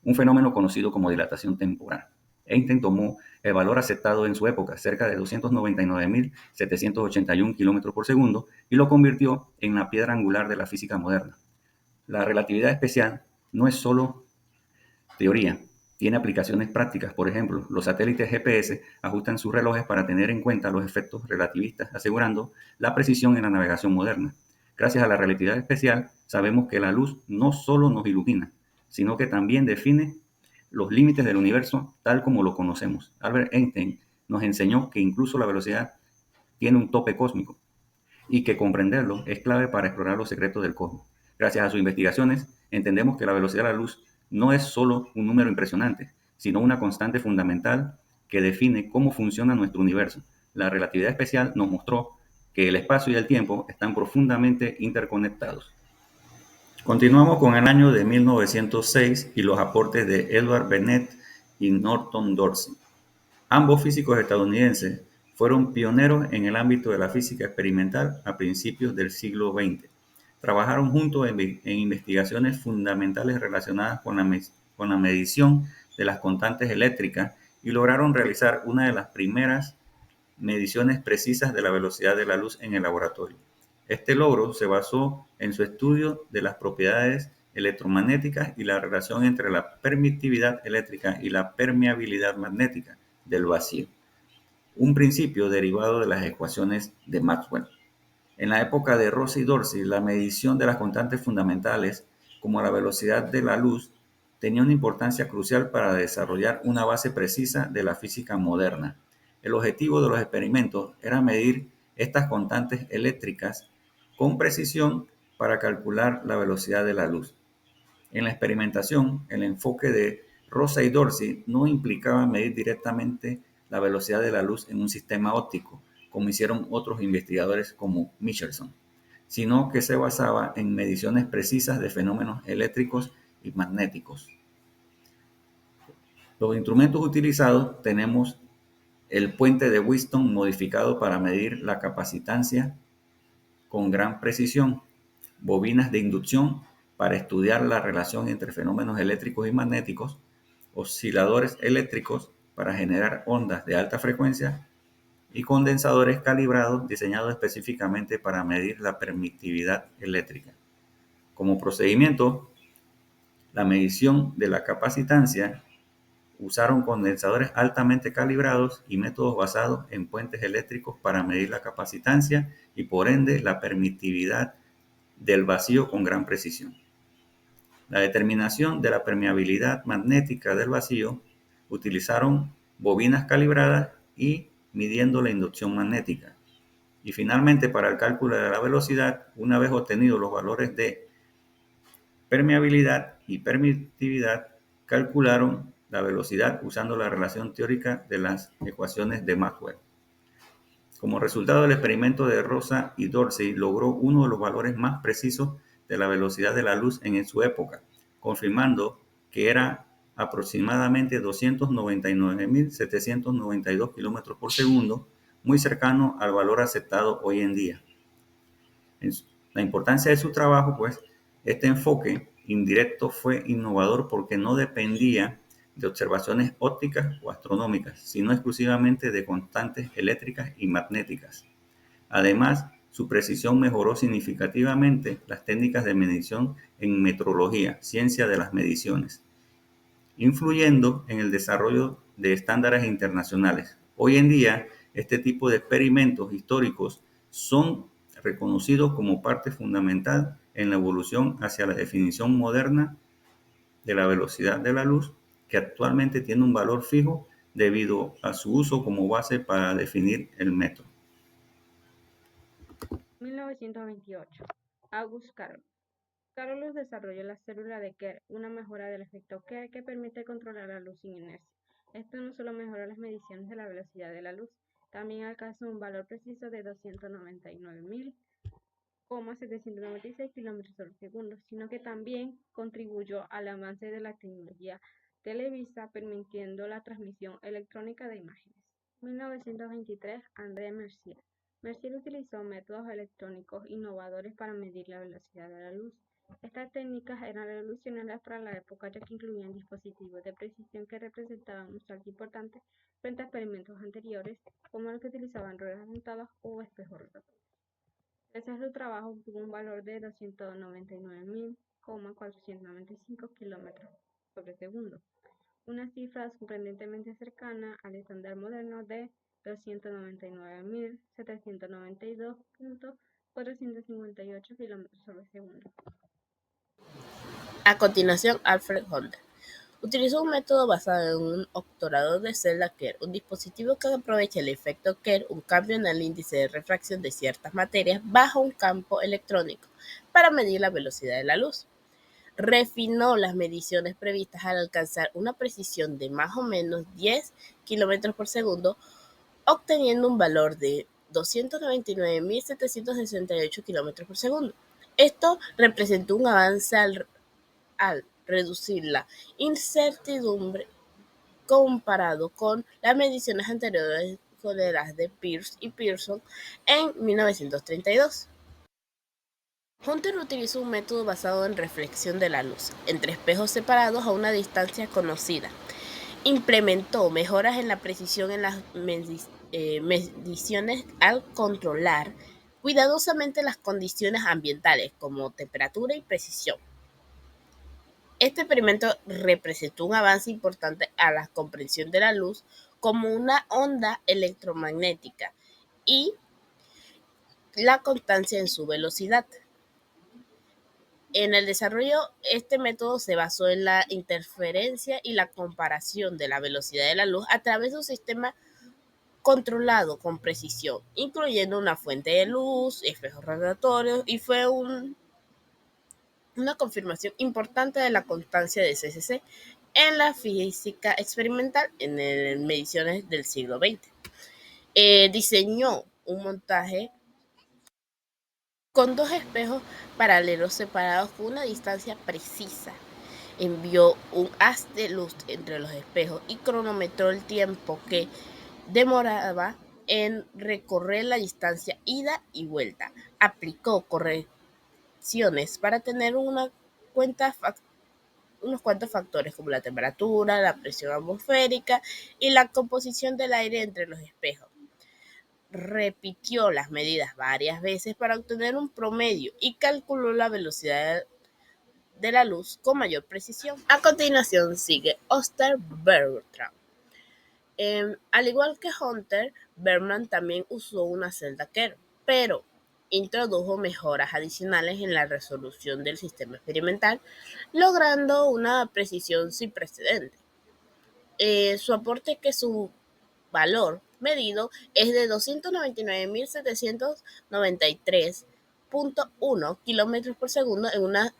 un fenómeno conocido como dilatación temporal. Einstein tomó el valor aceptado en su época, cerca de 299.781 km por segundo, y lo convirtió en la piedra angular de la física moderna. La relatividad especial no es solo teoría, tiene aplicaciones prácticas. Por ejemplo, los satélites GPS ajustan sus relojes para tener en cuenta los efectos relativistas, asegurando la precisión en la navegación moderna. Gracias a la relatividad especial, sabemos que la luz no solo nos ilumina, sino que también define los límites del universo tal como lo conocemos. Albert Einstein nos enseñó que incluso la velocidad tiene un tope cósmico y que comprenderlo es clave para explorar los secretos del cosmos. Gracias a sus investigaciones, entendemos que la velocidad de la luz no es solo un número impresionante, sino una constante fundamental que define cómo funciona nuestro universo. La relatividad especial nos mostró que el espacio y el tiempo están profundamente interconectados. Continuamos con el año de 1906 y los aportes de Edward Bennett y Norton Dorsey. Ambos físicos estadounidenses fueron pioneros en el ámbito de la física experimental a principios del siglo XX. Trabajaron juntos en investigaciones fundamentales relacionadas con la medición de las constantes eléctricas y lograron realizar una de las primeras mediciones precisas de la velocidad de la luz en el laboratorio. Este logro se basó en su estudio de las propiedades electromagnéticas y la relación entre la permitividad eléctrica y la permeabilidad magnética del vacío, un principio derivado de las ecuaciones de Maxwell. En la época de Rose y Dorsey, la medición de las constantes fundamentales, como la velocidad de la luz, tenía una importancia crucial para desarrollar una base precisa de la física moderna. El objetivo de los experimentos era medir estas constantes eléctricas con precisión para calcular la velocidad de la luz. En la experimentación, el enfoque de Rose y Dorsey no implicaba medir directamente la velocidad de la luz en un sistema óptico, como hicieron otros investigadores como Michelson, sino que se basaba en mediciones precisas de fenómenos eléctricos y magnéticos. Los instrumentos utilizados tenemos el puente de Wheatstone modificado para medir la capacitancia con gran precisión, bobinas de inducción para estudiar la relación entre fenómenos eléctricos y magnéticos, osciladores eléctricos para generar ondas de alta frecuencia y condensadores calibrados diseñados específicamente para medir la permitividad eléctrica. Como procedimiento, la medición de la capacitancia usaron condensadores altamente calibrados y métodos basados en puentes eléctricos para medir la capacitancia y por ende la permitividad del vacío con gran precisión. La determinación de la permeabilidad magnética del vacío utilizaron bobinas calibradas y midiendo la inducción magnética. Y finalmente, para el cálculo de la velocidad, una vez obtenidos los valores de permeabilidad y permitividad, calcularon la velocidad usando la relación teórica de las ecuaciones de Maxwell. Como resultado del experimento de Rosa y Dorsey, logró uno de los valores más precisos de la velocidad de la luz en su época, confirmando que era aproximadamente 299.792 km por segundo, muy cercano al valor aceptado hoy en día. La importancia de su trabajo, pues, este enfoque indirecto fue innovador porque no dependía de observaciones ópticas o astronómicas, sino exclusivamente de constantes eléctricas y magnéticas. Además, su precisión mejoró significativamente las técnicas de medición en metrología, ciencia de las mediciones, influyendo en el desarrollo de estándares internacionales. Hoy en día, este tipo de experimentos históricos son reconocidos como parte fundamental en la evolución hacia la definición moderna de la velocidad de la luz, que actualmente tiene un valor fijo debido a su uso como base para definir el método. 1928. August Carol. Carolus desarrolló la célula de Kerr, una mejora del efecto Kerr que permite controlar la luz sin inercia. Esto no solo mejora las mediciones de la velocidad de la luz, también alcanzó un valor preciso de 299.796 km por segundo, sino que también contribuyó al avance de la tecnología televisa, permitiendo la transmisión electrónica de imágenes. 1923. André Mercier. Mercier utilizó métodos electrónicos innovadores para medir la velocidad de la luz. Estas técnicas eran revolucionarias para la época ya que incluían dispositivos de precisión que representaban un salto importante frente a experimentos anteriores, como los que utilizaban ruedas dentadas o espejos rotatorios. Gracias a su trabajo obtuvo un valor de 299.495 km por segundo, una cifra sorprendentemente cercana al estándar moderno de 299.792.458 km por segundo. A continuación, Alfred Hunter utilizó un método basado en un obturador de celda Kerr, un dispositivo que aprovecha el efecto Kerr, un cambio en el índice de refracción de ciertas materias bajo un campo electrónico, para medir la velocidad de la luz. Refinó las mediciones previstas al alcanzar una precisión de más o menos 10 km por segundo, obteniendo un valor de 299.768 km por segundo. Esto representó un avance al reducir la incertidumbre comparado con las mediciones anteriores con las de Pierce y Pearson en 1932. Hunter utilizó un método basado en reflexión de la luz entre espejos separados a una distancia conocida. Implementó mejoras en la precisión en las mediciones al controlar cuidadosamente las condiciones ambientales como temperatura y precisión. Este experimento representó un avance importante a la comprensión de la luz como una onda electromagnética y la constancia en su velocidad. En el desarrollo, este método se basó en la interferencia y la comparación de la velocidad de la luz a través de un sistema controlado con precisión, incluyendo una fuente de luz, espejos rotatorios, y fue una confirmación importante de la constancia de CCC en la física experimental en mediciones del siglo XX. Diseñó un montaje con dos espejos paralelos separados con una distancia precisa envió un haz de luz entre los espejos y cronometró el tiempo que demoraba en recorrer la distancia ida y vuelta. Aplicó correcciones para tener unos cuantos factores como la temperatura, la presión atmosférica y la composición del aire entre los espejos. Repitió las medidas varias veces para obtener un promedio y calculó la velocidad de la luz con mayor precisión. A continuación sigue Oster Bertram. Al igual que Hunter, Berman también usó una celda Kerr, pero introdujo mejoras adicionales en la resolución del sistema experimental, logrando una precisión sin precedentes. Su aporte es que su valor medido es de 299.793.1 kilómetros por segundo en una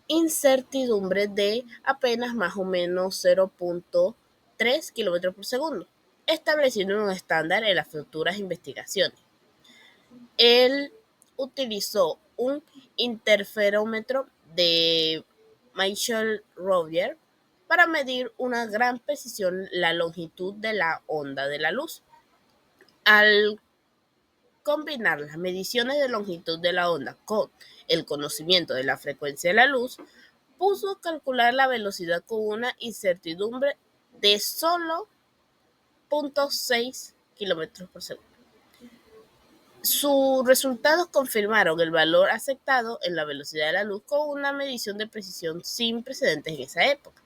incertidumbre de apenas más o menos 0.3 kilómetros por segundo, estableciendo un estándar en las futuras investigaciones. Él utilizó un interferómetro de Michel-Rouvier para medir una gran precisión la longitud de la onda de la luz. Al combinar las mediciones de longitud de la onda con el conocimiento de la frecuencia de la luz, pudo calcular la velocidad con una incertidumbre de solo 0.6 kilómetros por segundo. Sus resultados confirmaron el valor aceptado en la velocidad de la luz con una medición de precisión sin precedentes en esa época.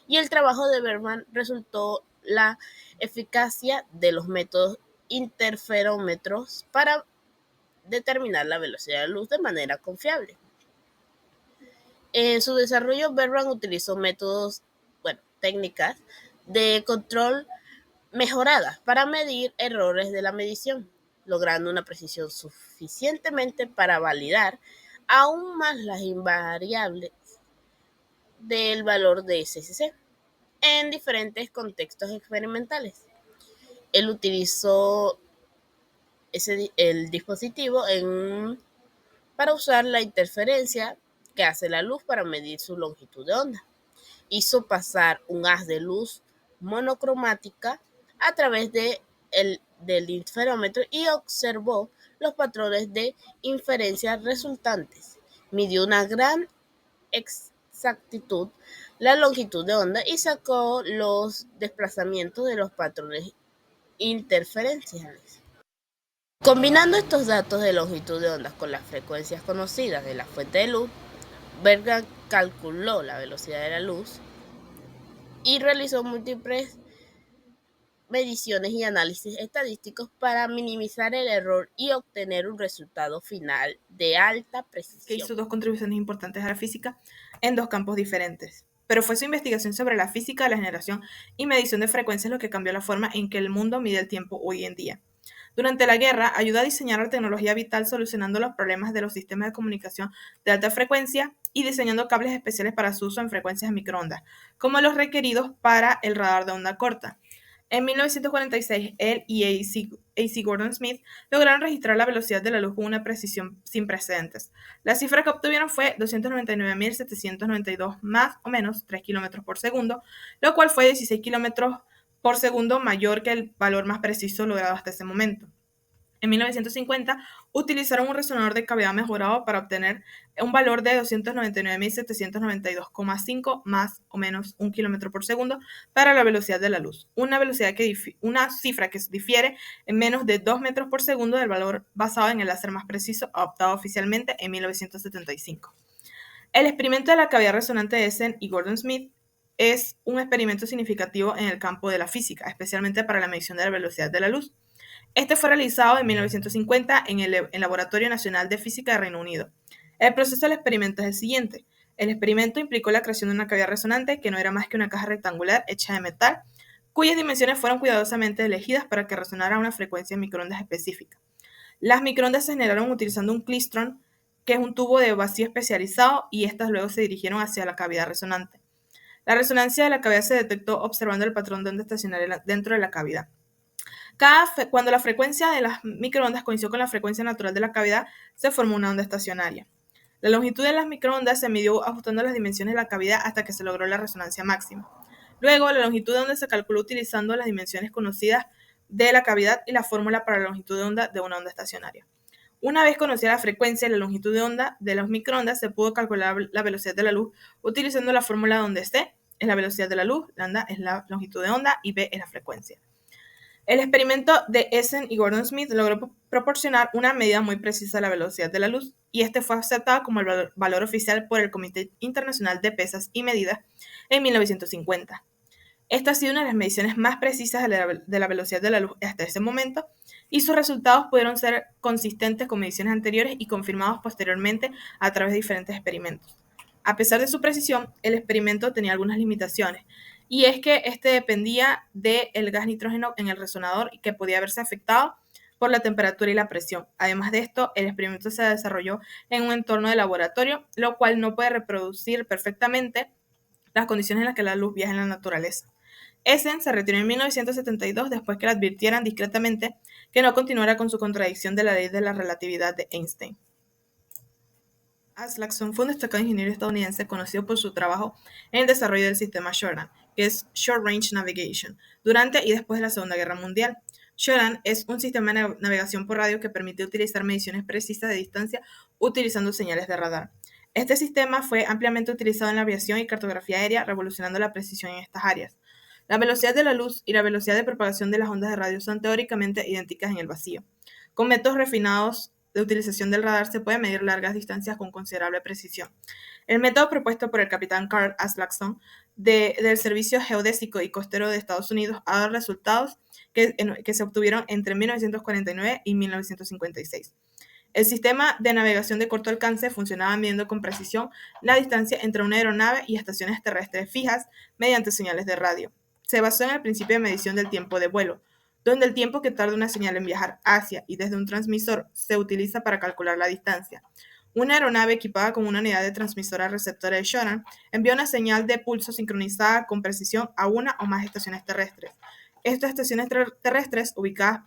Y el trabajo de Berman resultó la eficacia de los métodos interferómetros para determinar la velocidad de la luz de manera confiable. En su desarrollo, Berman utilizó técnicas de control mejoradas para medir errores de la medición, logrando una precisión suficientemente para validar aún más las invariables del valor de SCC en diferentes contextos experimentales. Él utilizó el dispositivo para usar la interferencia que hace la luz para medir su longitud de onda. Hizo pasar un haz de luz monocromática a través del interferómetro y observó los patrones de inferencia resultantes. Midió una gran exactitud la longitud de onda y sacó los desplazamientos de los patrones interferenciales. Combinando estos datos de longitud de ondas con las frecuencias conocidas de la fuente de luz, Berman calculó la velocidad de la luz y realizó múltiples mediciones y análisis estadísticos para minimizar el error y obtener un resultado final de alta precisión. Que hizo dos contribuciones importantes a la física en dos campos diferentes. Pero fue su investigación sobre la física de la generación y medición de frecuencias lo que cambió la forma en que el mundo mide el tiempo hoy en día. Durante la guerra, ayudó a diseñar la tecnología vital solucionando los problemas de los sistemas de comunicación de alta frecuencia y diseñando cables especiales para su uso en frecuencias de microondas, como los requeridos para el radar de onda corta. En 1946, él y A.C. Gordon Smith lograron registrar la velocidad de la luz con una precisión sin precedentes. La cifra que obtuvieron fue 299.792 más o menos 3 kilómetros por segundo, lo cual fue 16 kilómetros por segundo mayor que el valor más preciso logrado hasta ese momento. En 1950, utilizaron un resonador de cavidad mejorado para obtener un valor de 299.792,5 más o menos 1 kilómetro por segundo para la velocidad de la luz, una cifra que difiere en menos de 2 metros por segundo del valor basado en el láser más preciso adoptado oficialmente en 1975. El experimento de la cavidad resonante de Essen y Gordon Smith es un experimento significativo en el campo de la física, especialmente para la medición de la velocidad de la luz. Este fue realizado en 1950 en el Laboratorio Nacional de Física de Reino Unido. El proceso del experimento es el siguiente. El experimento implicó la creación de una cavidad resonante que no era más que una caja rectangular hecha de metal, cuyas dimensiones fueron cuidadosamente elegidas para que resonara a una frecuencia de microondas específica. Las microondas se generaron utilizando un clistrón, que es un tubo de vacío especializado, y estas luego se dirigieron hacia la cavidad resonante. La resonancia de la cavidad se detectó observando el patrón de onda estacionaria dentro de la cavidad. Cuando la frecuencia de las microondas coincidió con la frecuencia natural de la cavidad, se formó una onda estacionaria. La longitud de las microondas se midió ajustando las dimensiones de la cavidad hasta que se logró la resonancia máxima. Luego, la longitud de onda se calculó utilizando las dimensiones conocidas de la cavidad y la fórmula para la longitud de onda de una onda estacionaria. Una vez conocida la frecuencia y la longitud de onda de los microondas, se pudo calcular la velocidad de la luz utilizando la fórmula donde C es la velocidad de la luz, lambda es la longitud de onda y B es la frecuencia. El experimento de Essen y Gordon Smith logró proporcionar una medida muy precisa de la velocidad de la luz, y este fue aceptado como el valor oficial por el Comité Internacional de Pesas y Medidas en 1950. Esta ha sido una de las mediciones más precisas de la velocidad de la luz hasta ese momento, y sus resultados pudieron ser consistentes con mediciones anteriores y confirmados posteriormente a través de diferentes experimentos. A pesar de su precisión, el experimento tenía algunas limitaciones, y es que este dependía del gas nitrógeno en el resonador y que podía verse afectado por la temperatura y la presión. Además de esto, el experimento se desarrolló en un entorno de laboratorio, lo cual no puede reproducir perfectamente las condiciones en las que la luz viaja en la naturaleza. Essen se retiró en 1972 después que le advirtieran discretamente que no continuara con su contradicción de la ley de la relatividad de Einstein. Aslakson fue un destacado ingeniero estadounidense conocido por su trabajo en el desarrollo del sistema SHORAD, que es Short Range Navigation, durante y después de la Segunda Guerra Mundial. SHORAD es un sistema de navegación por radio que permite utilizar mediciones precisas de distancia utilizando señales de radar. Este sistema fue ampliamente utilizado en la aviación y cartografía aérea, revolucionando la precisión en estas áreas. La velocidad de la luz y la velocidad de propagación de las ondas de radio son teóricamente idénticas en el vacío. Con métodos refinados de utilización del radar se puede medir largas distancias con considerable precisión. El método propuesto por el capitán Carl Aslakson del Servicio Geodésico y Costero de Estados Unidos ha dado resultados que se obtuvieron entre 1949 y 1956. El sistema de navegación de corto alcance funcionaba midiendo con precisión la distancia entre una aeronave y estaciones terrestres fijas mediante señales de radio. Se basó en el principio de medición del tiempo de vuelo, donde el tiempo que tarda una señal en viajar hacia y desde un transmisor se utiliza para calcular la distancia. Una aeronave equipada con una unidad de transmisora receptora de SHORAD envía una señal de pulso sincronizada con precisión a una o más estaciones terrestres. Estas estaciones terrestres, ubicadas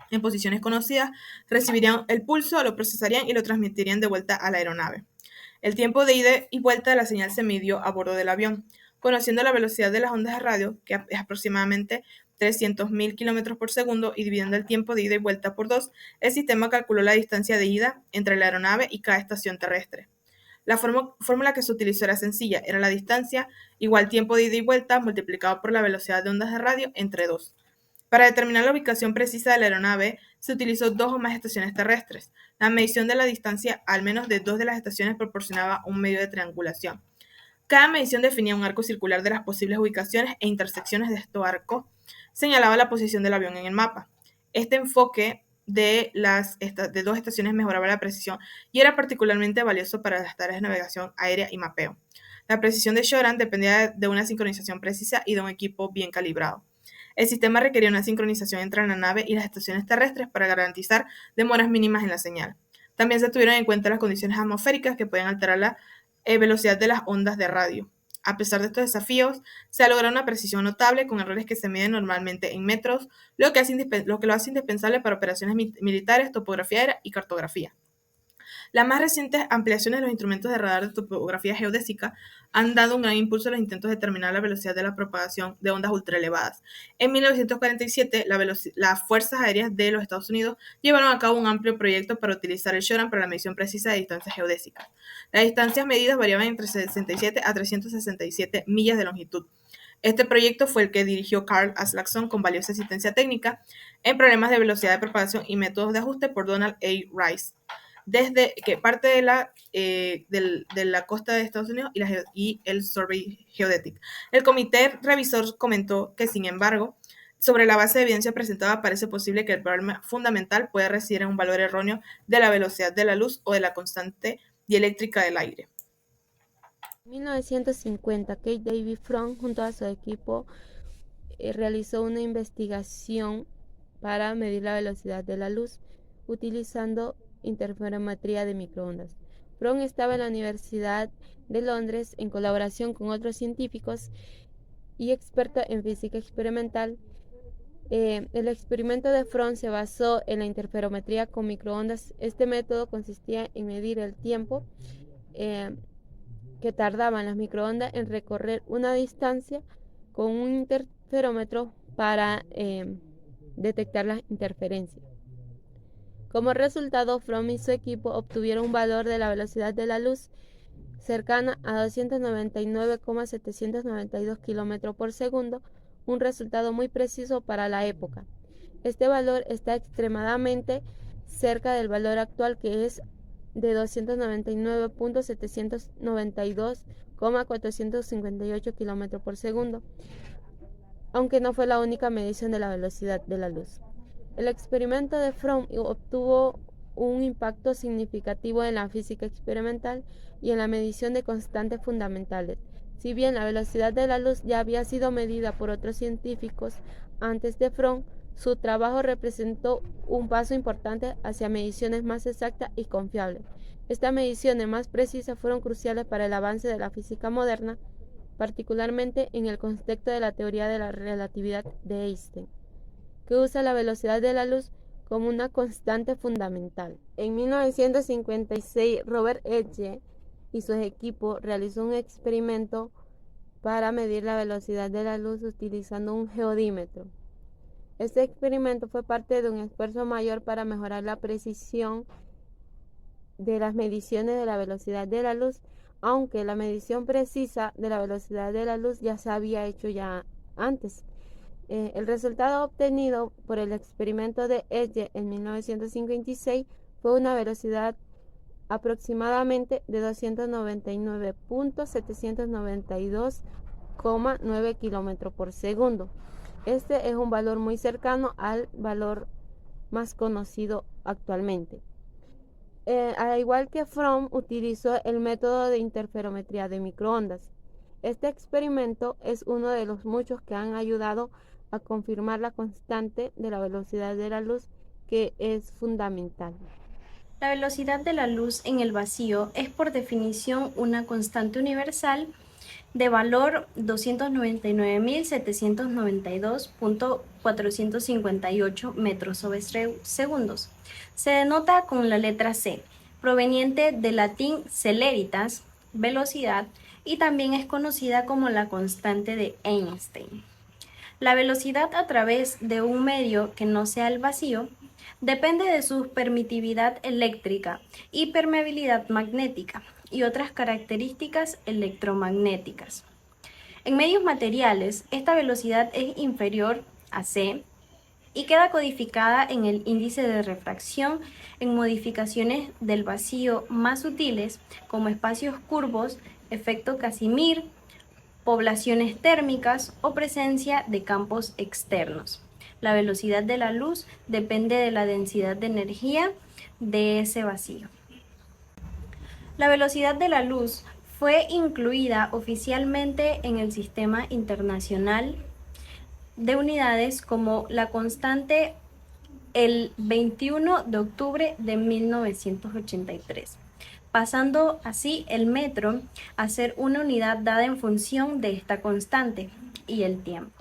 en posiciones conocidas, recibirían el pulso, lo procesarían y lo transmitirían de vuelta a la aeronave. El tiempo de ida y vuelta de la señal se midió a bordo del avión. Conociendo la velocidad de las ondas de radio, que es aproximadamente 300.000 km por segundo, y dividiendo el tiempo de ida y vuelta por 2, el sistema calculó la distancia de ida entre la aeronave y cada estación terrestre. La fórmula que se utilizó era sencilla, era la distancia igual tiempo de ida y vuelta multiplicado por la velocidad de ondas de radio entre 2. Para determinar la ubicación precisa de la aeronave, se utilizó 2 o más estaciones terrestres. La medición de la distancia al menos de 2 de las estaciones proporcionaba un medio de triangulación. Cada medición definía un arco circular de las posibles ubicaciones e intersecciones de estos arcos, señalaba la posición del avión en el mapa. Este enfoque de 2 estaciones mejoraba la precisión y era particularmente valioso para las tareas de navegación aérea y mapeo. La precisión de SHORAD dependía de una sincronización precisa y de un equipo bien calibrado. El sistema requería una sincronización entre la nave y las estaciones terrestres para garantizar demoras mínimas en la señal. También se tuvieron en cuenta las condiciones atmosféricas que pueden alterar la velocidad de las ondas de radio. A pesar de estos desafíos, se ha logrado una precisión notable con errores que se miden normalmente en metros, lo que lo hace indispensable para operaciones militares, topografía aérea y cartografía. Las más recientes ampliaciones de los instrumentos de radar de topografía geodésica han dado un gran impulso a los intentos de determinar la velocidad de la propagación de ondas ultraelevadas. En 1947, las Fuerzas Aéreas de los Estados Unidos llevaron a cabo un amplio proyecto para utilizar el SHORAD para la medición precisa de distancias geodésicas. Las distancias medidas variaban entre 67 a 367 millas de longitud. Este proyecto fue el que dirigió Carl Aslakson con valiosa asistencia técnica en problemas de velocidad de propagación y métodos de ajuste por Donald A. Rice, desde que parte de la costa de Estados Unidos y el Survey Geodetic. El comité revisor comentó que, sin embargo, sobre la base de evidencia presentada, parece posible que el problema fundamental pueda residir en un valor erróneo de la velocidad de la luz o de la constante dieléctrica del aire. En 1950, Kate David Fromm, junto a su equipo, realizó una investigación para medir la velocidad de la luz utilizando interferometría de microondas. Fromm estaba en la Universidad de Londres en colaboración con otros científicos y expertos en física experimental. El experimento de Fromm se basó en la interferometría con microondas. Este método consistía en medir el tiempo que tardaban las microondas en recorrer una distancia con un interferómetro para detectar las interferencias. Como resultado, Fromm y su equipo obtuvieron un valor de la velocidad de la luz cercana a 299,792 km por segundo, un resultado muy preciso para la época. Este valor está extremadamente cerca del valor actual, que es de 299.792,458 km por segundo, aunque no fue la única medición de la velocidad de la luz. El experimento de Fromm obtuvo un impacto significativo en la física experimental y en la medición de constantes fundamentales. Si bien la velocidad de la luz ya había sido medida por otros científicos antes de Fromm, su trabajo representó un paso importante hacia mediciones más exactas y confiables. Estas mediciones más precisas fueron cruciales para el avance de la física moderna, particularmente en el contexto de la teoría de la relatividad de Einstein, que usa la velocidad de la luz como una constante fundamental. En 1956, Robert Edge y su equipo realizó un experimento para medir la velocidad de la luz utilizando un geodímetro. Este experimento fue parte de un esfuerzo mayor para mejorar la precisión de las mediciones de la velocidad de la luz, aunque la medición precisa de la velocidad de la luz ya se había hecho ya antes. El resultado obtenido por el experimento de Edge en 1956 fue una velocidad aproximadamente de 299.792,9 km por segundo. Este es un valor muy cercano al valor más conocido actualmente. Al igual que Fromm, utilizó el método de interferometría de microondas. Este experimento es uno de los muchos que han ayudado a confirmar la constante de la velocidad de la luz, que es fundamental. La velocidad de la luz en el vacío es por definición una constante universal de valor 299.792.458 metros sobre segundos. Se denota con la letra C, proveniente del latín celeritas, velocidad, y también es conocida como la constante de Einstein. La velocidad a través de un medio que no sea el vacío depende de su permitividad eléctrica y permeabilidad magnética y otras características electromagnéticas. En medios materiales, esta velocidad es inferior a c y queda codificada en el índice de refracción en modificaciones del vacío más sutiles, como espacios curvos, efecto Casimir, poblaciones térmicas o presencia de campos externos. La velocidad de la luz depende de la densidad de energía de ese vacío. La velocidad de la luz fue incluida oficialmente en el Sistema Internacional de Unidades como la constante el 21 de octubre de 1983, pasando así el metro a ser una unidad dada en función de esta constante y el tiempo.